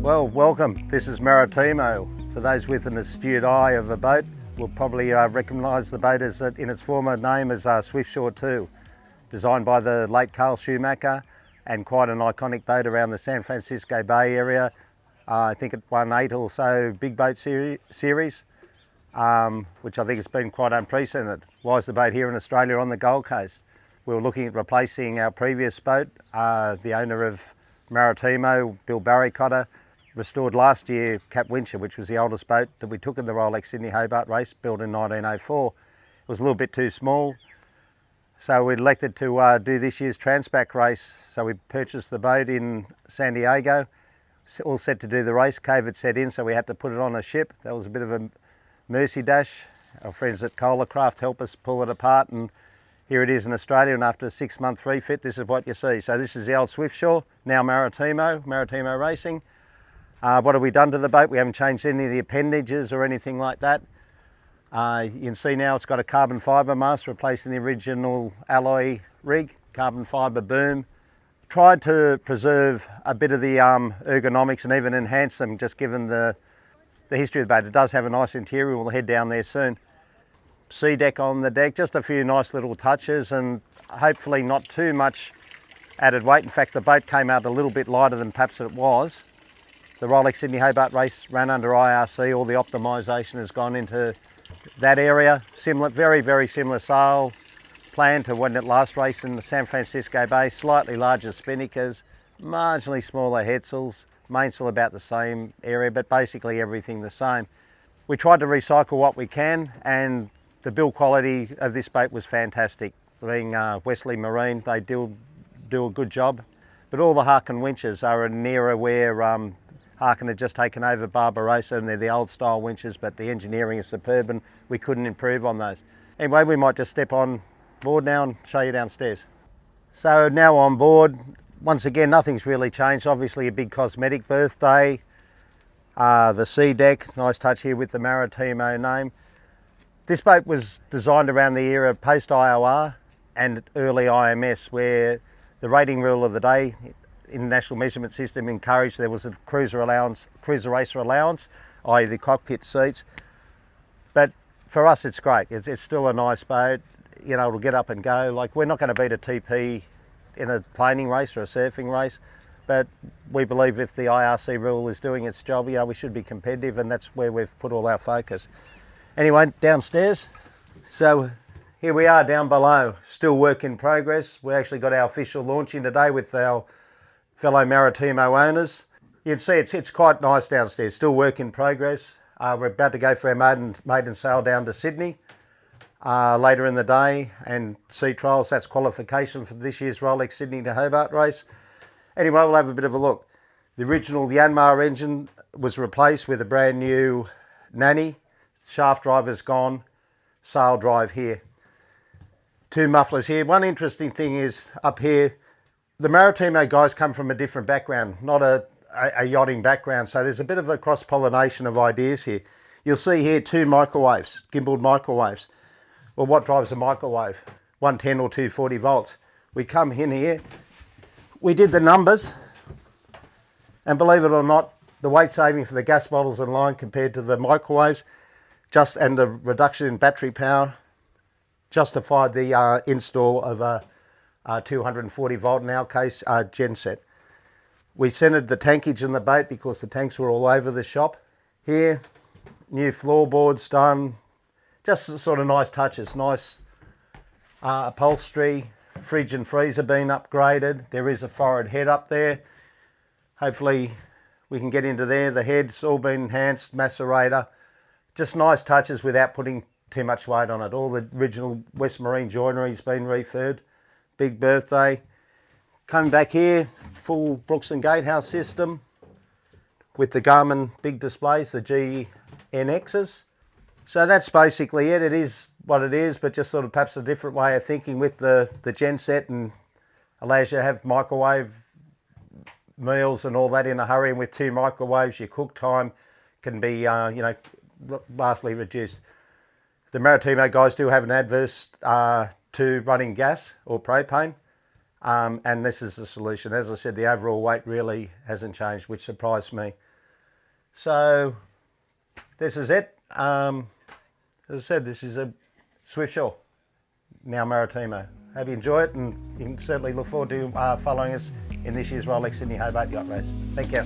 Well, welcome. This is Maritimo. For those with an astute eye of a boat, will probably recognise the boat as in its former name as Swiftsure 2, designed by the late Carl Schumacher, and quite an iconic boat around the San Francisco Bay area. I think it won 8 or so big boat series, which I think has been quite unprecedented. Why is the boat here in Australia on the Gold Coast? We were looking at replacing our previous boat. The owner of Maritimo, Bill Barrycotter, restored last year Cap Wincher, which was the oldest boat that we took in the Rolex Sydney Hobart race, built in 1904. It was a little bit too small, so we elected to do this year's Transpac race. So we purchased the boat in San Diego, all set to do the race. COVID set in, so we had to put it on a ship. That was a bit of a mercy dash. Our friends at Colarcraft helped us pull it apart, and here it is in Australia, and after a 6-month refit, this is what you see. So this is the old Swiftsure, now Maritimo Racing. What have we done to the boat? We haven't changed any of the appendages or anything like that. You can see now it's got a carbon fibre mast replacing the original alloy rig, carbon fibre boom. Tried to preserve a bit of the ergonomics and even enhance them, just given the history of the boat. It does have a nice interior. We'll head down there soon. Sea deck on the deck, just a few nice little touches, and hopefully not too much added weight. In fact, the boat came out a little bit lighter than perhaps it was. The Rolex Sydney Hobart race ran under IRC. All the optimisation has gone into that area. Similar, very similar sail plan to when it last raced in the San Francisco Bay. Slightly larger spinnakers, marginally smaller headsails, mainsail about the same area, but basically everything the same. We tried to recycle what we can, and the build quality of this boat was fantastic. Being Wesley Marine, they do a good job. But all the Harken winches are in an era where Harken had just taken over Barbarossa, and they're the old style winches, but the engineering is superb and we couldn't improve on those. Anyway, we might just step on board now and show you downstairs. So now on board, once again, nothing's really changed. Obviously a big cosmetic birthday. The sea deck, nice touch here with the Maritimo name. This boat was designed around the era post IOR and early IMS, where the rating rule of the day, International Measurement System, encouraged there was a cruiser racer allowance, i.e. the cockpit seats. But for us, it's great. It's still a nice boat. You know, it'll get up and go. Like, we're not going to beat a TP in a planing race or a surfing race, but we believe if the IRC rule is doing its job, you know, we should be competitive, and that's where we've put all our focus. Anyway, downstairs. So here we are down below, still work in progress. We actually got our official launching today with our fellow Maritimo owners. You can see it's quite nice downstairs, still work in progress. We're about to go for our maiden sail down to Sydney later in the day, and sea trials. That's qualification for this year's Rolex Sydney to Hobart race. Anyway, we'll have a bit of a look. The original Yanmar engine was replaced with a brand new Nanny. Shaft driver's gone, sail drive here. 2 mufflers here. One interesting thing is up here, the Maritimo guys come from a different background, not a yachting background, so there's a bit of a cross-pollination of ideas here. You'll see here 2 microwaves, gimbaled microwaves. Well, what drives a microwave? 110 or 240 volts. We come in here, we did the numbers, and believe it or not, the weight saving for the gas bottles in line compared to the microwaves, and the reduction in battery power, justified the install of a 240 volt, in our case, genset. We centered the tankage in the boat because the tanks were all over the shop. Here, new floorboards done, just sort of nice touches, nice upholstery, fridge and freezer being upgraded. There is a forward head up there. Hopefully we can get into there. The head's all been enhanced, macerator. Just nice touches without putting too much weight on it. All the original West Marine joinery's been refurbed. Big birthday. Coming back here, full Brooks and Gatehouse system with the Garmin big displays, the GNXs. So that's basically it. It is what it is, but just sort of perhaps a different way of thinking with the genset, and allows you to have microwave meals and all that in a hurry. And with 2 microwaves, your cook time can be, vastly reduced. The Maritimo guys do have an adverse to running gas or propane, and this is the solution. As I said, the overall weight really hasn't changed, which surprised me. So this is it. As I said, this is a Swiftsure, now Maritimo. Hope you enjoy it, and you can certainly look forward to following us in this year's Rolex Sydney Hobart Yacht Race. Thank you.